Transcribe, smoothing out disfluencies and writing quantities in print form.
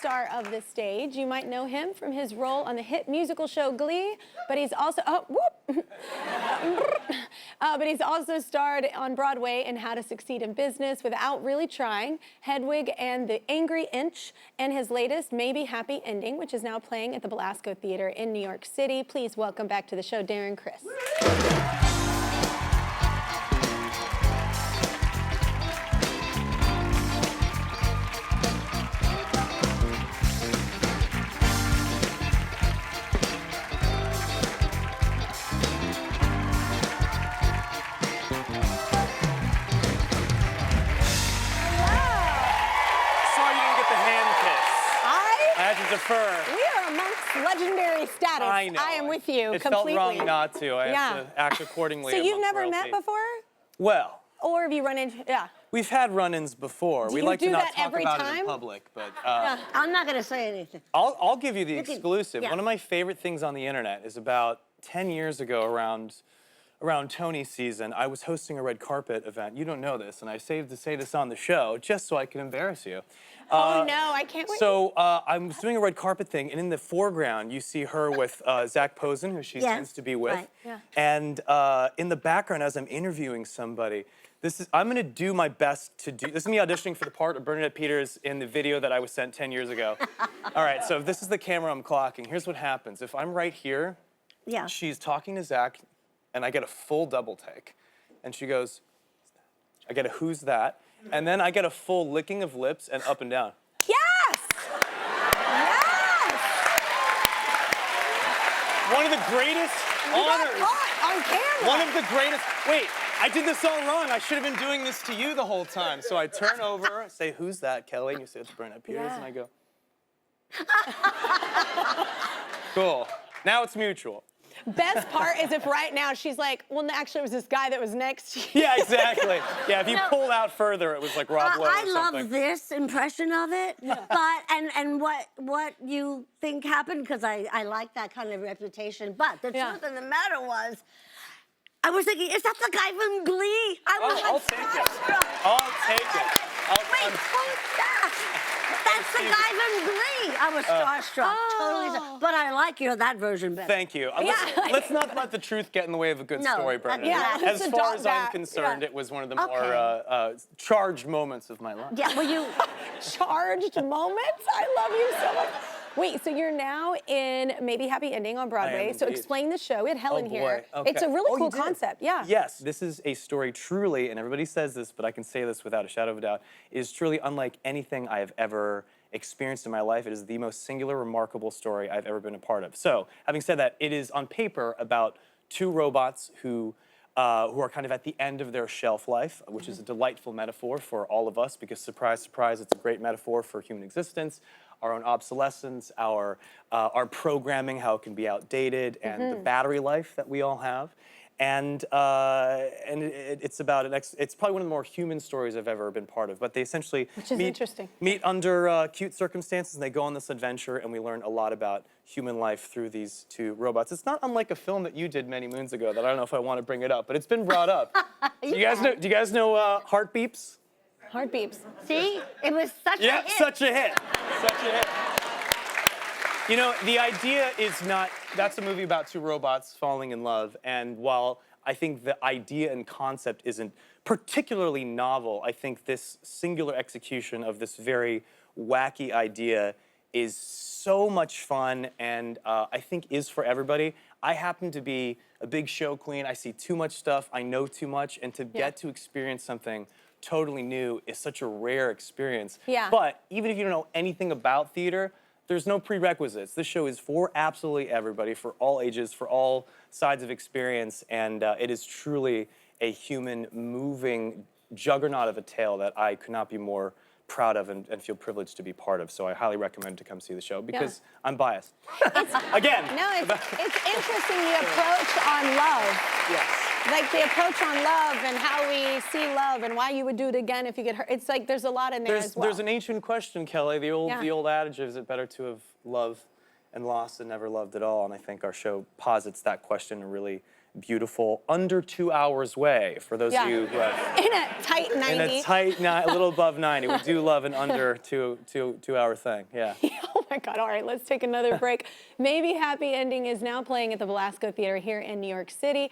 star of the stage. You might know him from his role on the hit musical show Glee, but he's also but he's also starred on Broadway in How to Succeed in Business Without Really Trying, Hedwig and the Angry Inch, and his latest Maybe Happy Ending, which is now playing at the Belasco Theater in New York City. Please welcome back to the show, Darren Criss. Defer. We are amongst legendary status. I know. I am with you it completely. It felt wrong not to. I have to act accordingly. So you've never royalty. met before? Well. Or have you run into, We've had run-ins before. We like to not talk about it in public, but I'm not going to say anything. I'll give you the exclusive. One of my favorite things on the internet is about 10 years ago around Tony season, I was hosting a red carpet event. You don't know this, and I saved to say this on the show just so I can embarrass you. Oh no, I can't wait. So I was doing a red carpet thing, and in the foreground, you see her with Zach Posen, who she tends to be with. Right. Yeah. And in the background, as I'm interviewing somebody, I'm gonna do my best to do, this is me auditioning for the part of Bernadette Peters in the video that I was sent 10 years ago. All right, so if this is the camera I'm clocking, here's what happens. If I'm right here, she's talking to Zach, and I get a full double take. And she goes, I get a who's that? And then I get a full licking of lips and up and down. Yes! Yes! One of the greatest honors. On camera. One of the greatest. Wait, I did this all wrong. I should have been doing this to you the whole time. So I turn over, say, who's that, Kelly? And you say, it's Bernadette Peters. And I go, cool. Now it's mutual. Best part is if right now she's like, well, actually, it was this guy that was next to you. Yeah, exactly. Yeah, if you pulled out further, it was like Rob Lowe or I something. love this impression of it, but and what you think happened, because I like that kind of reputation. But the truth of the matter was, I was thinking, is that the guy from Glee? I'll take it. I'll take it. Wait, who's that? That's the guy from Glee. I was starstruck, totally. But I like that version better. Thank you. Let's not let the truth get in the way of a good story, Bernadette. As far as I'm concerned, it was one of the more charged moments of my life. Yeah, well, you... Charged moments? I love you so much. Wait, so you're now in Maybe Happy Ending on Broadway. So explain the show. We had Helen here. Okay. It's a really cool concept, Yes, this is a story truly, and everybody says this, but I can say this without a shadow of a doubt, is truly unlike anything I have ever experienced in my life. It is the most singular, remarkable story I've ever been a part of. So, having said that, it is on paper about two robots who are kind of at the end of their shelf life, which is a delightful metaphor for all of us, because surprise, surprise, it's a great metaphor for human existence, our own obsolescence, our programming, how it can be outdated, and the battery life that we all have. And it's about it's probably one of the more human stories I've ever been part of. But they essentially meet under cute circumstances, and they go on this adventure, and we learn a lot about human life through these two robots. It's not unlike a film that you did many moons ago that I don't know if I want to bring it up, but it's been brought up. Do you guys know Heart Beeps? Heart Beeps. See, it was such a hit. Yeah, such a hit. Such a hit. You know, the idea is not, that's a movie about two robots falling in love, and while I think the idea and concept isn't particularly novel, I think this singular execution of this very wacky idea is so much fun, and I think is for everybody. I happen to be a big show queen. I see too much stuff, I know too much, and to get to experience something totally new is such a rare experience. But even if you don't know anything about theater, there's no prerequisites. This show is for absolutely everybody, for all ages, for all sides of experience, and it is truly a human, moving juggernaut of a tale that I could not be more proud of and feel privileged to be part of. So I highly recommend to come see the show because I'm biased. Again. No, it's interesting the approach on love. Yes. Like the approach on love and how we see love and why you would do it again if you get hurt. It's like there's a lot in there as well. There's an ancient question, Kelly. The old adage, is it better to have loved and lost than never loved at all? And I think our show posits that question in a really beautiful, under 2 hours way, for those of you who have... In a tight 90. In a tight, a little above 90. We do love an under two-hour thing, yeah. Oh my God, all right, let's take another break. Maybe Happy Ending is now playing at the Belasco Theater here in New York City.